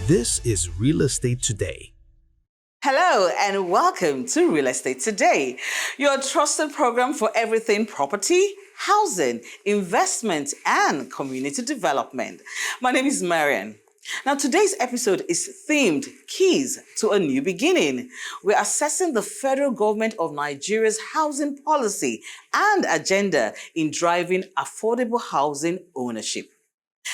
This is Real Estate Today. Hello and welcome to Real Estate Today, your trusted program for everything property, housing, investment, and community development. My name is Marian. Now, today's episode is themed Keys to a New Beginning. We're assessing the federal government of Nigeria's housing policy and agenda in driving affordable housing ownership.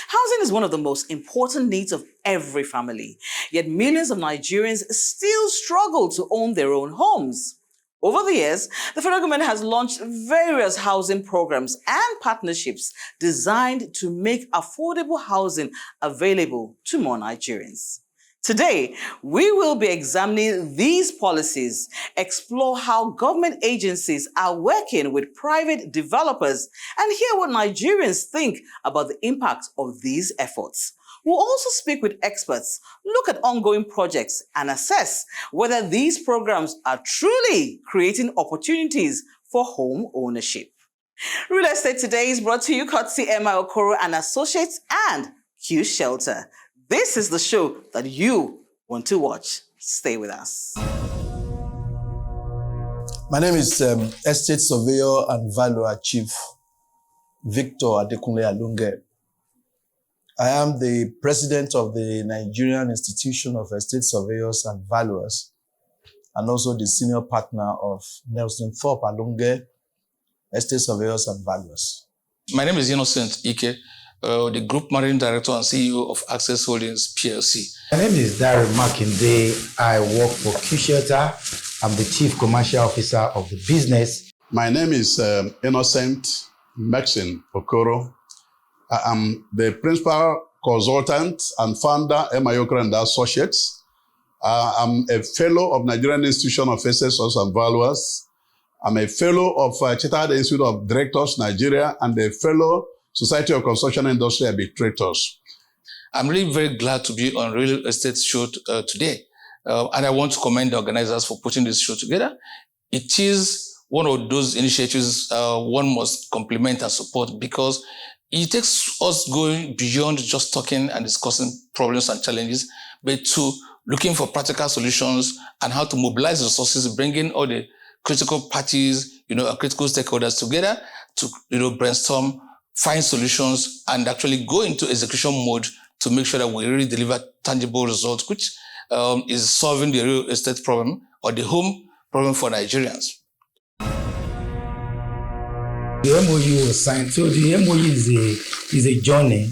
Housing is one of the most important needs of every family, yet millions of Nigerians still struggle to own their own homes. Over the years, the federal government has launched various housing programs and partnerships designed to make affordable housing available to more Nigerians. Today, we will be examining these policies, explore how government agencies are working with private developers, and hear what Nigerians think about the impact of these efforts. We'll also speak with experts, look at ongoing projects, and assess whether these programs are truly creating opportunities for home ownership. Real Estate Today is brought to you courtesy Emma Okoro and Associates and Q Shelter. This is the show that you want to watch. Stay with us. My name is Estate Surveyor and Valuer Chief Victor Adekunle Alunge. I am the president of the Nigerian Institution of Estate Surveyors and Valuers, and also the senior partner of Nelson Thorpe Alunge, Estate Surveyors and Valuers. My name is Innocent Ike, the Group Managing Director and CEO of Access Holdings PLC. My name is Darren Makinde. I work for Q Shelter. I'm the Chief Commercial Officer of the business. My name is Innocent Maxine Okoro. I am the Principal Consultant and Founder, Emma Okoro and Associates. I'm a Fellow of Nigerian Institution of Estate Surveyors and Valuers. I'm a Fellow of Chartered Institute of Directors, Nigeria, and a Fellow Society of Construction Industry Arbitrators. I'm really very glad to be on Real Estate Show today. And I want to commend the organizers for putting this show together. It is one of those initiatives one must compliment and support because it takes us going beyond just talking and discussing problems and challenges, but to looking for practical solutions and how to mobilize resources, bringing all the critical parties, and critical stakeholders together to, brainstorm, find solutions, and actually go into execution mode to make sure that we really deliver tangible results, which is solving the real estate problem or the home problem for Nigerians. The MOU was signed. So the MOU is a journey.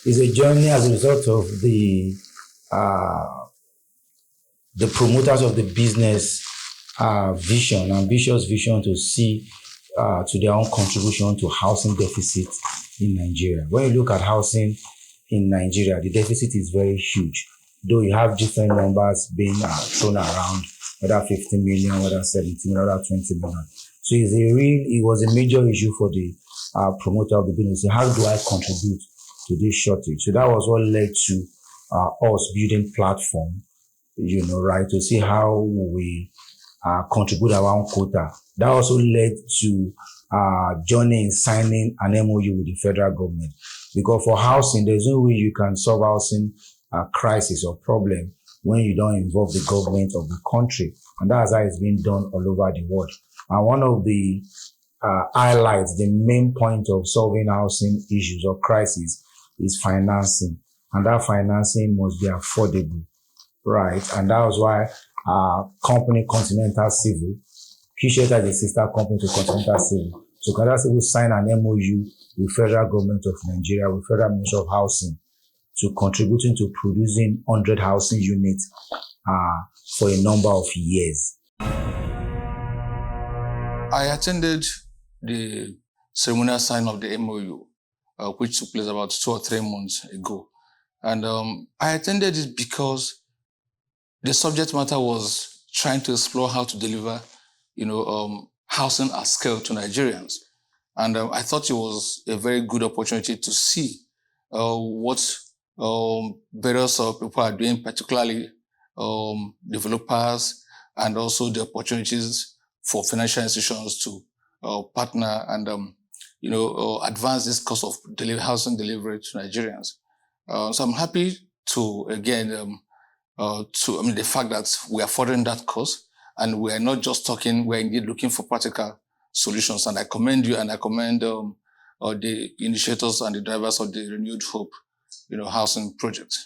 Is a journey as a result of the promoters of the business ambitious vision to see to their own contribution to housing deficit in Nigeria. When you look at housing in Nigeria, the deficit is very huge. Though you have different numbers being thrown around, whether 15 million, whether 17 million, whether 20 million. So it was a major issue for the promoter of the business. How do I contribute to this shortage? So that was what led to us building platform, to see how we contribute our own quota. That also led to journey in signing an MOU with the federal government. Because for housing, there's no way you can solve housing crisis or problem when you don't involve the government of the country. And that's how it's been done all over the world. And one of the highlights, the main point of solving housing issues or crises is financing. And that financing must be affordable, right? And that was why company Continental Civil, Q Shelter is a sister company to Continental Civil. So Continental Civil signed an MOU with federal government of Nigeria, with Federal Ministry of Housing, to contributing to producing 100 housing units for a number of years. I attended the ceremonial signing of the MOU, which took place about 2 or 3 months ago. And I attended it because the subject matter was trying to explore how to deliver, housing at scale to Nigerians. And I thought it was a very good opportunity to see what various people are doing, particularly developers, and also the opportunities for financial institutions to partner and advance this cost of housing delivery to Nigerians. So I'm happy to, again, the fact that we are furthering that cause, and we are not just talking, we are indeed looking for practical solutions. And I commend you, and I commend the initiators and the drivers of the Renewed Hope, housing project.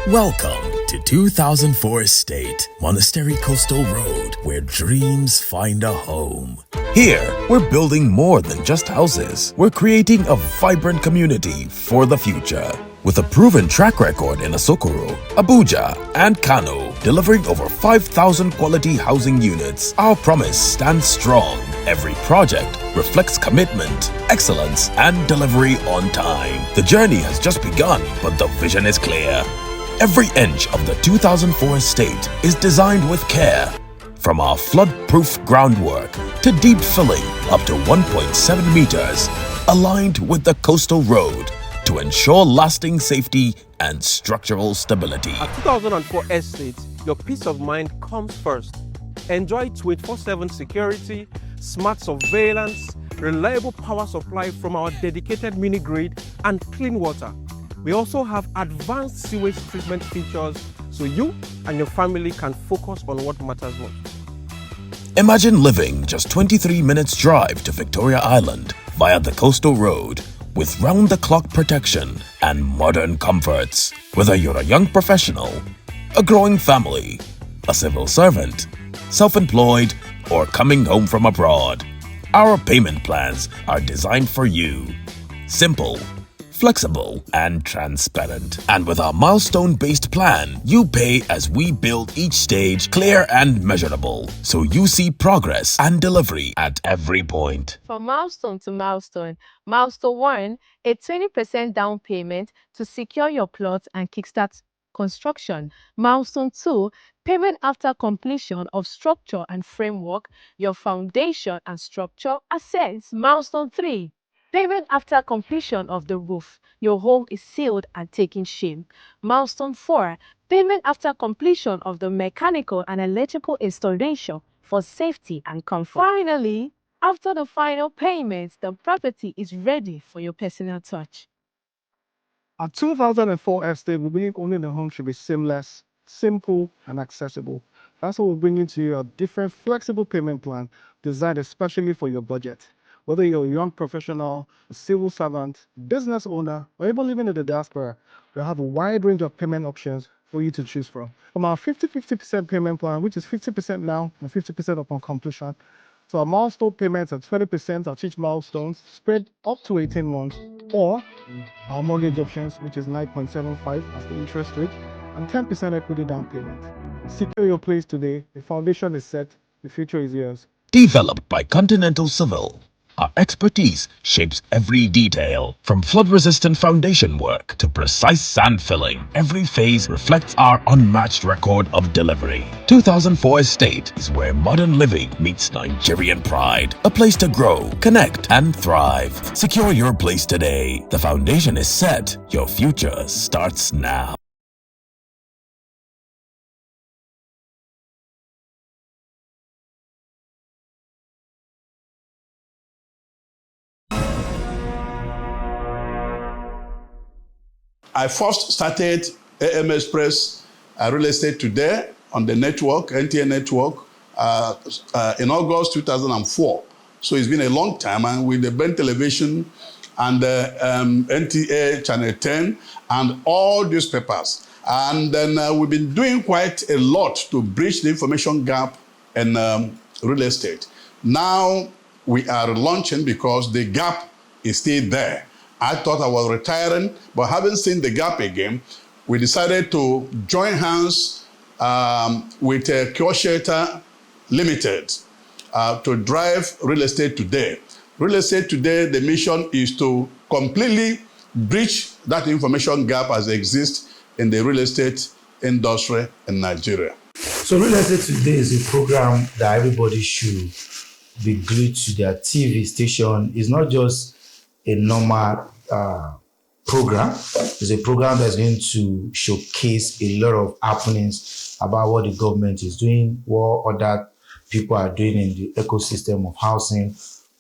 Welcome to 2004 Estate, Monastery Coastal Road, where dreams find a home. Here, we're building more than just houses. We're creating a vibrant community for the future. With a proven track record in Okoro, Abuja, and Kano, delivering over 5,000 quality housing units, our promise stands strong. Every project reflects commitment, excellence, and delivery on time. The journey has just begun, but the vision is clear. Every inch of the 2004 estate is designed with care. From our flood-proof groundwork to deep filling up to 1.7 meters, aligned with the coastal road to ensure lasting safety and structural stability. At 2004 Estate, your peace of mind comes first. Enjoy 24/7 security, smart surveillance, reliable power supply from our dedicated mini-grid, and clean water. We also have advanced sewage treatment features so you and your family can focus on what matters most. Imagine living just 23 minutes drive to Victoria Island via the coastal road with round-the-clock protection and modern comforts. Whether you're a young professional, a growing family, a civil servant, self-employed, or coming home from abroad, our payment plans are designed for you. Simple, flexible, and transparent. And with our milestone-based plan, you pay as we build each stage clear and measurable, so you see progress and delivery at every point. From milestone to milestone. Milestone 1, a 20% down payment to secure your plot and kickstart construction. Milestone 2, payment after completion of structure and framework, your foundation and structure assets. Milestone 3, payment after completion of the roof. Your home is sealed and taking shape. Milestone 4, payment after completion of the mechanical and electrical installation for safety and comfort. Finally, after the final payment, the property is ready for your personal touch. At 2004 Estate, we believe owning a home should be seamless, simple, and accessible. That's why we're bringing to you a different flexible payment plan designed especially for your budget. Whether you're a young professional, a civil servant, business owner, or even living in the diaspora, we have a wide range of payment options for you to choose from. From our 50-50% payment plan, which is 50% now and 50% upon completion, to our milestone payments at 20% at each milestone, spread up to 18 months, or our mortgage options, which is 9.75 as the interest rate, and 10% equity down payment. Secure your place today. The foundation is set. The future is yours. Developed by Continental Civil, our expertise shapes every detail. From flood-resistant foundation work to precise sand filling, every phase reflects our unmatched record of delivery. 2004 Estate is where modern living meets Nigerian pride. A place to grow, connect, and thrive. Secure your place today. The foundation is set. Your future starts now. I first started AM Express Real Estate Today on the network, NTA network, in August 2004. So it's been a long time, and with the Ben Television and NTA Channel 10 and all these papers. And then we've been doing quite a lot to bridge the information gap in real estate. Now we are launching because the gap is still there. I thought I was retiring, but having seen the gap again, we decided to join hands with Cure Shelter Limited to drive Real Estate Today. Real Estate Today, the mission is to completely bridge that information gap as it exists in the real estate industry in Nigeria. So Real Estate Today is a program that everybody should be glued to their TV station. It's not just a normal program. It's a program that's going to showcase a lot of happenings about what the government is doing, what other people are doing in the ecosystem of housing,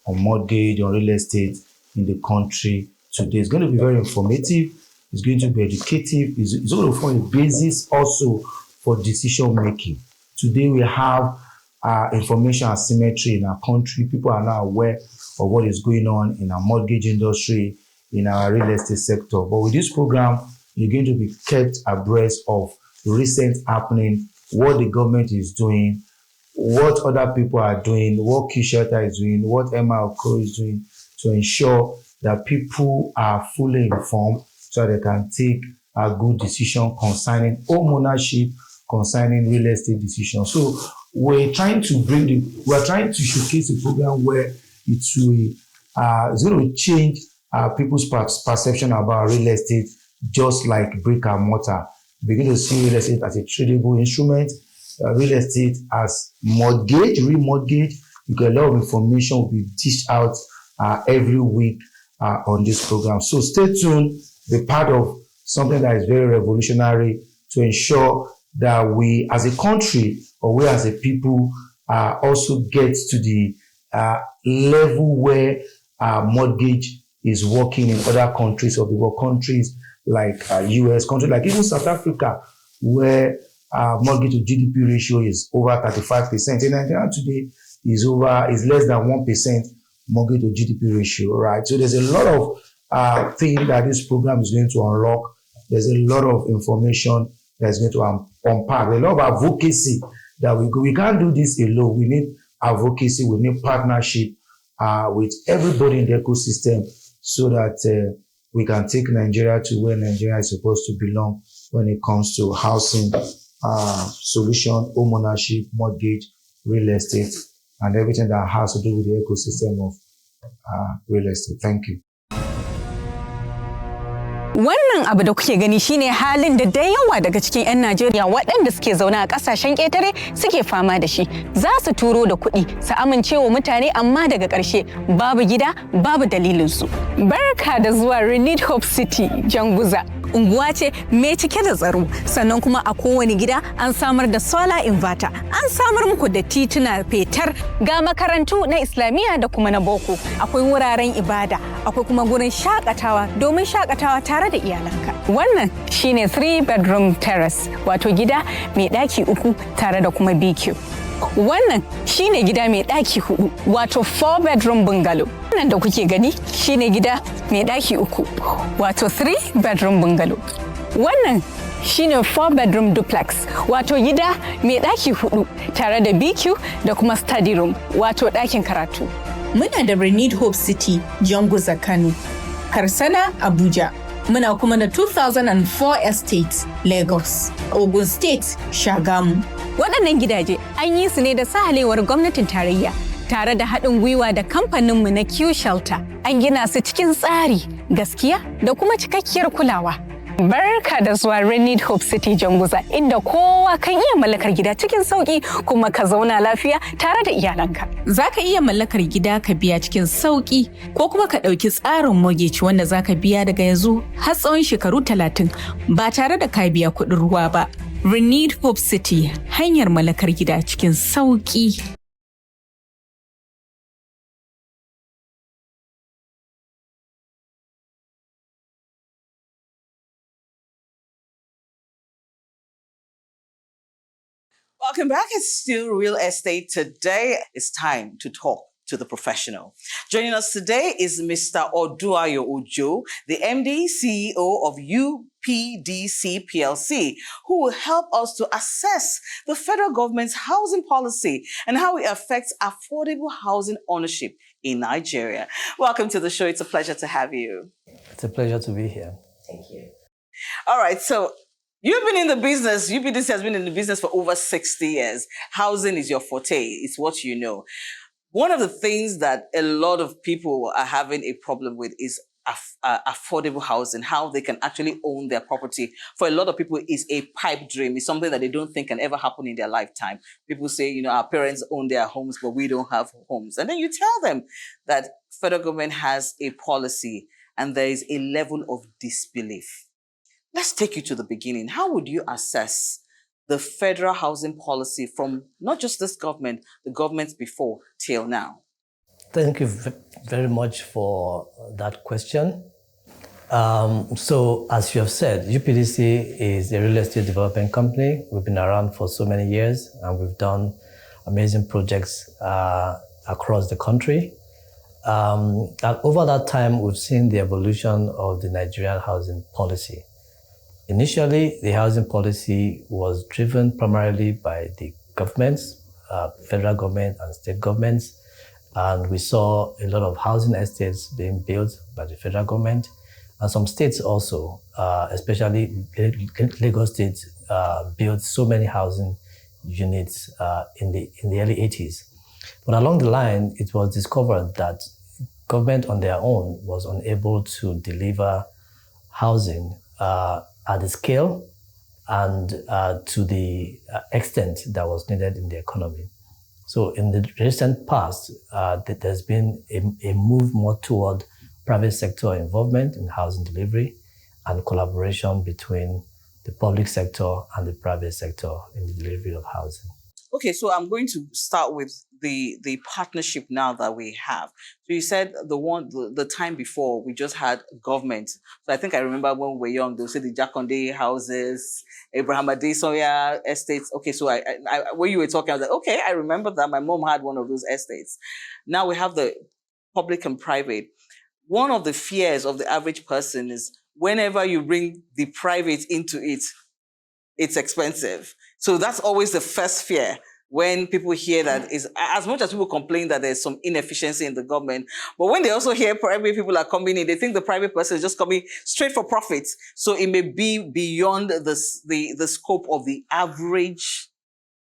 on mortgage, on real estate in the country today. It's going to be very informative. It's going to be educative. It's going to form a basis also for decision making. Today we have information asymmetry in our country. People are now aware of what is going on in our mortgage industry, in our real estate sector. But with this program, you're going to be kept abreast of recent happening, what the government is doing, what other people are doing, what Key Shelter is doing, what Okoro is doing, to ensure that people are fully informed so they can take a good decision concerning home ownership, concerning real estate decisions. So we're trying to showcase a program where it's going to change people's perception about real estate, just like brick and mortar. Begin to see real estate as a tradable instrument, real estate as mortgage, remortgage. Because a lot of information will be dished out every week on this program. So stay tuned, be part of something that is very revolutionary to ensure that we as a country or we as a people also get to the level where mortgage is working in other countries of the world, countries like US, countries like even South Africa, where mortgage to GDP ratio is over 35%. In Nigeria today is less than 1% mortgage to GDP ratio, right? So there's a lot of things that this program is going to unlock. There's a lot of information that's going to unpack. A lot of advocacy that we can't do this alone. We need advocacy, we need partnership with everybody in the ecosystem so that we can take Nigeria to where Nigeria is supposed to belong when it comes to housing, solution, home ownership, mortgage, real estate, and everything that has to do with the ecosystem of real estate. Thank you. Wannan abu da kuke gani shine halin da yawa daga cikin 'yan Najeriya waɗanda suke zaune a ƙasashen ƙetare suke fama da shi. Za su turo da kuɗi, su amincewa mutane amma daga ƙarshe babu gida, babu dalilinsu. Barka da zuwa Renewed Hope City, Janguza. Unguwa ce mai cike da tsaro, sannan kuma a kowane gida an samar da solar inverter, an samar muku da tituna fetar, ga makarantu na Islamiyya da kuma na boko, akwai wuraren ibada, akwai kuma gurin shakatawa domin shakatawa tare da iyalanka. Wannan shine 3-bedroom terrace, wato gida mai ɗaki 3 tare da kuma BQ. Wannan shine gida mai ɗaki 4, wato 4-bedroom bungalow. Wannan da kuke gani shine gida mai ɗaki 3, wato 3-bedroom bungalow. Wannan shine 4-bedroom duplex, wato gida mai ɗaki 4 tare da BQ da kuma study room, wato ɗakin karatu. Muna da Renewed Hope City, Janguza, Kano, Karsana, Abuja. Muna kuma da 2004 Estate, Lagos, Ogun State, Shagamu. Waɗannan gidaje an yi su ne da sahalewar gwamnatin tarayya tare da haɗin gwiwa da kamfaninmu na Q Shelter. An gina su cikin tsari, gaskiya da kuma cikakkiyar kulawa. Barka da zuwa Renewed Hope City, Janguza, inda kowa kan iya mallakar gida cikin sauƙi kuma ka zauna lafiya tare da iyalanka. Za ka iya mallakar gida ka biya cikin sauƙi ko kuma ka ɗauki tsarin mortgage wanda za ka biya daga yanzu har tsawon shekaru 30 ba tare da ka biya kuɗin ruwa ba. Renewed Hope City, hanyar mallakar gida cikin sauƙi. Welcome back. It's still Real Estate. Today it's time to talk to the professional. Joining us today is Mr. Oduayo Ojo, the MD CEO of UPDC PLC, who will help us to assess the federal government's housing policy and how it affects affordable housing ownership in Nigeria. Welcome to the show. It's a pleasure to have you. It's a pleasure to be here. Thank you. All right. So you've been in the business, UPDC has been in the business for over 60 years. Housing is your forte. It's what you know. One of the things that a lot of people are having a problem with is affordable housing, how they can actually own their property. For a lot of people, is a pipe dream. It's something that they don't think can ever happen in their lifetime. People say, you know, our parents own their homes, but we don't have homes. And then you tell them that federal government has a policy and there is a level of disbelief. Let's take you to the beginning. How would you assess the federal housing policy from not just this government, the governments before till now? Thank you very much for that question. So, as you have said, UPDC is a real estate development company. We've been around for so many years, and we've done amazing projects across the country. And over that time, we've seen the evolution of the Nigerian housing policy. Initially, the housing policy was driven primarily by the governments, federal government and state governments. And we saw a lot of housing estates being built by the federal government. And some states also, especially Lagos State, built so many housing units in the early 80s. But along the line, it was discovered that government on their own was unable to deliver housing at the scale and to the extent that was needed in the economy. So in the recent past, there's been a move more toward private sector involvement in housing delivery and collaboration between the public sector and the private sector in the delivery of housing. Okay, so I'm going to start with the partnership now that we have. So you said the time before we just had government. So I think I remember when we were young, they'll say the Jakonde houses, Abraham Adesoya estates. Okay, so I when you were talking, I was like, okay, I remember that my mom had one of those estates. Now we have the public and private. One of the fears of the average person is whenever you bring the private into it, it's expensive. So that's always the first fear when people hear that, is as much as people complain that there's some inefficiency in the government, but when they also hear private people are coming in, they think the private person is just coming straight for profits. So it may be beyond the scope of the average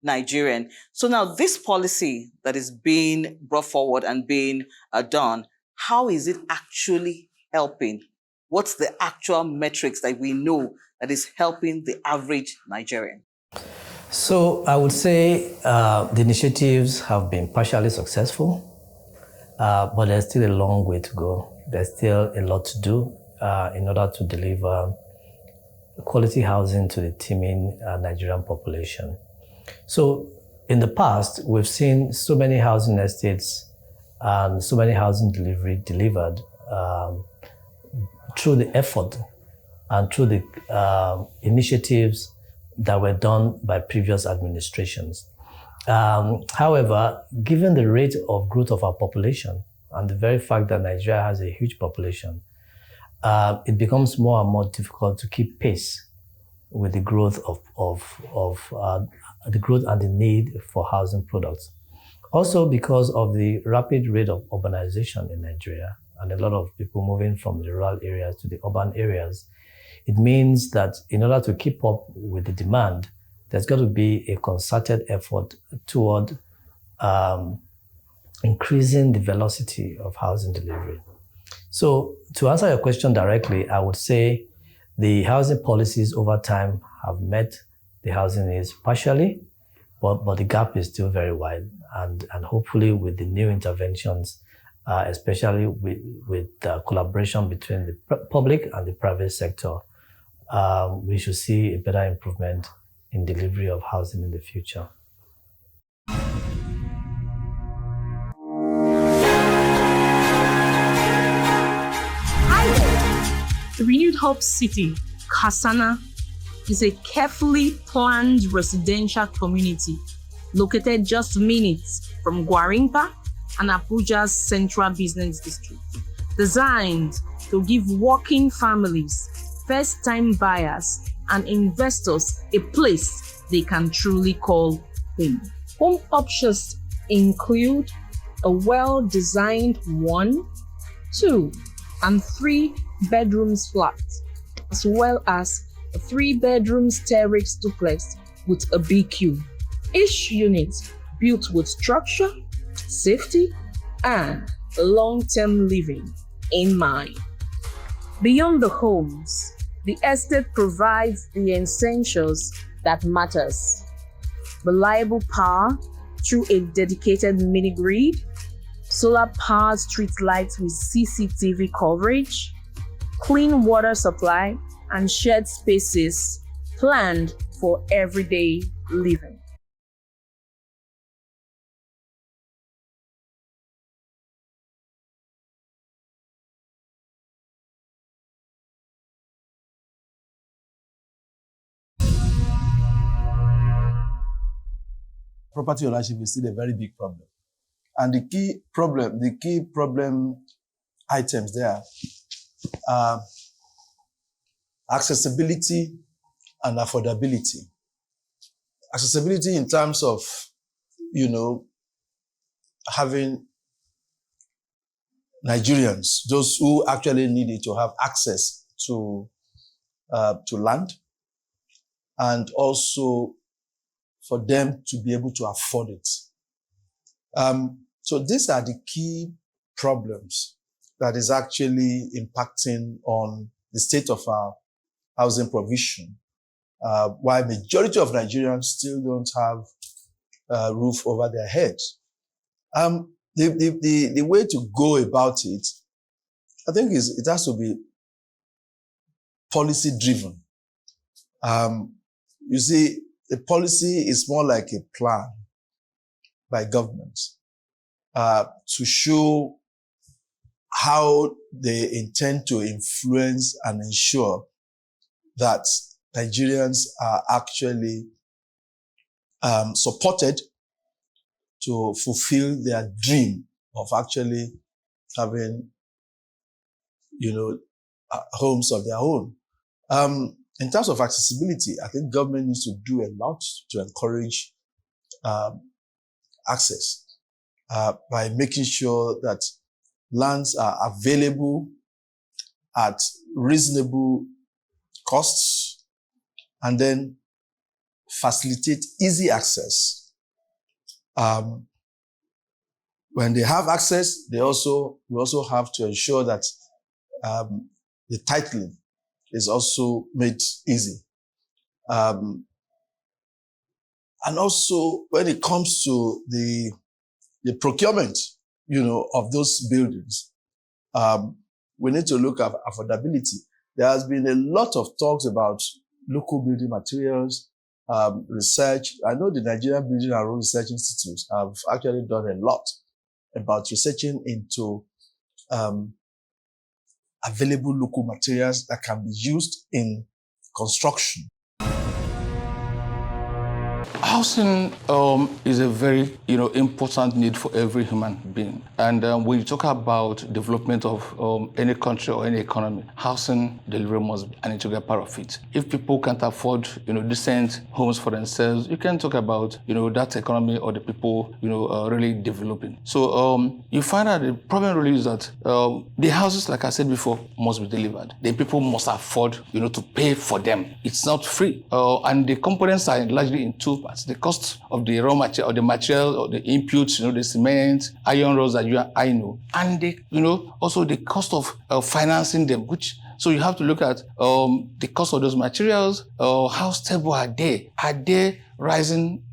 Nigerian. So now this policy that is being brought forward and being done, how is it actually helping? What's the actual metrics that we know that is helping the average Nigerian? So I would say the initiatives have been partially successful, but there's still a long way to go. There's still a lot to do in order to deliver quality housing to the teeming Nigerian population. So in the past, we've seen so many housing estates and so many housing delivered through the effort and through the initiatives that were done by previous administrations. However, given the rate of growth of our population and the very fact that Nigeria has a huge population, it becomes more and more difficult to keep pace with the growth the growth and the need for housing products. Also because of the rapid rate of urbanization in Nigeria and a lot of people moving from the rural areas to the urban areas, it means that in order to keep up with the demand, there's got to be a concerted effort toward increasing the velocity of housing delivery. So to answer your question directly, I would say the housing policies over time have met the housing needs partially, but the gap is still very wide. And hopefully with the new interventions, especially with collaboration between the public and the private sector, we should see a better improvement in delivery of housing in the future. The Renewed Hope City, Kasana, is a carefully planned residential community located just minutes from Gwarinpa and Abuja's central business district, designed to give working families, first-time buyers, and investors a place they can truly call home. Home options include a well-designed 1, 2, and 3 bedrooms flat, as well as a 3-bedroom terrace duplex with a BQ. Each unit built with structure, safety, and long-term living in mind. Beyond the homes, the estate provides the essentials that matters: reliable power through a dedicated mini-grid, solar-powered street lights with CCTV coverage, clean water supply, and shared spaces planned for everyday living. property ownership is still a very big problem. And the key problem items there are accessibility and affordability. Accessibility in terms of, having Nigerians, those who actually need it, to have access to land, and also for them to be able to afford it. So these are the key problems that is actually impacting on the state of our housing provision, while majority of Nigerians still don't have a roof over their heads. The way to go about it, I think, it has to be policy driven. You see, the policy is more like a plan by government to show how they intend to influence and ensure that Nigerians are actually supported to fulfill their dream of actually having, homes of their own. In terms of accessibility, I think government needs to do a lot to encourage access by making sure that lands are available at reasonable costs, and then facilitate easy access. When they have access, we also have to ensure that the titling is also made easy. And also, when it comes to the procurement, of those buildings, we need to look at affordability. There has been a lot of talks about local building materials, research. I know the Nigerian Building and Road Research Institute have actually done a lot about researching into available local materials that can be used in construction. Housing is a very, important need for every human being. And when you talk about development of any country or any economy, housing delivery must be an integral part of it. If people can't afford, decent homes for themselves, you can talk about, that economy or the people, really developing. So you find out the problem really is that the houses, like I said before, must be delivered. The people must afford, to pay for them. It's not free. And the components are largely in two parts. The cost of the raw material, or the material, or the inputs, the cement, iron rods that you and I know, and also the cost of financing them. So you have to look at the cost of those materials. How stable are they? Are they rising,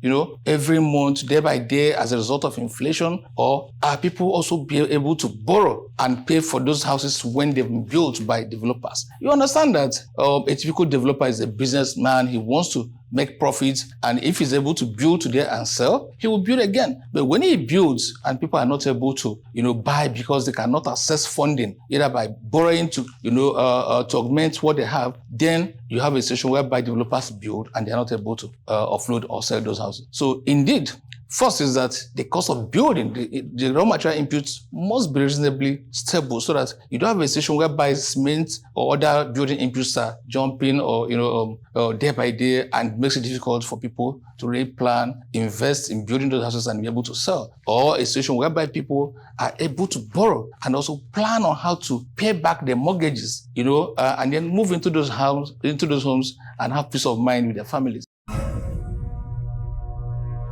every month, day by day, as a result of inflation? Or are people also be able to borrow and pay for those houses when they've been built by developers? You understand that a typical developer is a businessman. He wants to make profits, and if he's able to build today and sell, he will build again. But when he builds and people are not able to, buy because they cannot access funding, either by borrowing to augment what they have, then you have a situation whereby developers build and they're not able to offload or sell those houses. So indeed, first is that the cost of building, the raw material inputs must be reasonably stable, so that you don't have a situation whereby cement or other building inputs are jumping or day by day, and makes it difficult for people to really plan, invest in building those houses and be able to sell. Or a situation whereby people are able to borrow and also plan on how to pay back their mortgages, and then move into those homes and have peace of mind with their families.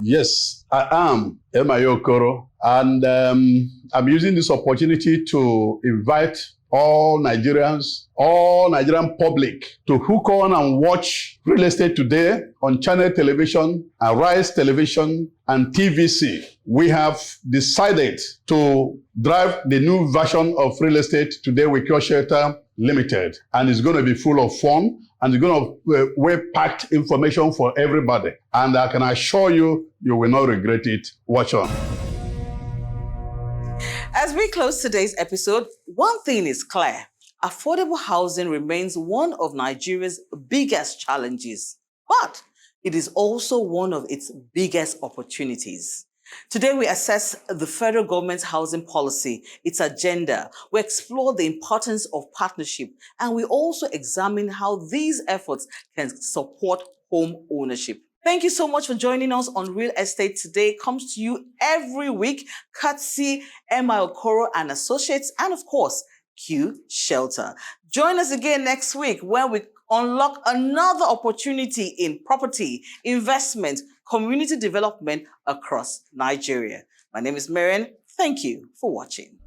Yes, I am Okoro, and I'm using this opportunity to invite all Nigerians, all Nigerian public to hook on and watch Real Estate Today on Channel Television, Arise Television, and TVC. We have decided to drive the new version of Real Estate Today with Your Shelter Limited, and it's going to be full of fun, and it's going to well-packed information for everybody. And I can assure you, you will not regret it. Watch on. As we close today's episode, one thing is clear. Affordable housing remains one of Nigeria's biggest challenges. But it is also one of its biggest opportunities. Today, we assess the federal government's housing policy, its agenda. We explore the importance of partnership, and we also examine how these efforts can support home ownership. Thank you so much for joining us on Real Estate Today. It comes to you every week, courtesy MI Okoro and Associates, and of course, Q Shelter. Join us again next week when we unlock another opportunity in property, investment, community development across Nigeria. My name is Marian. Thank you for watching.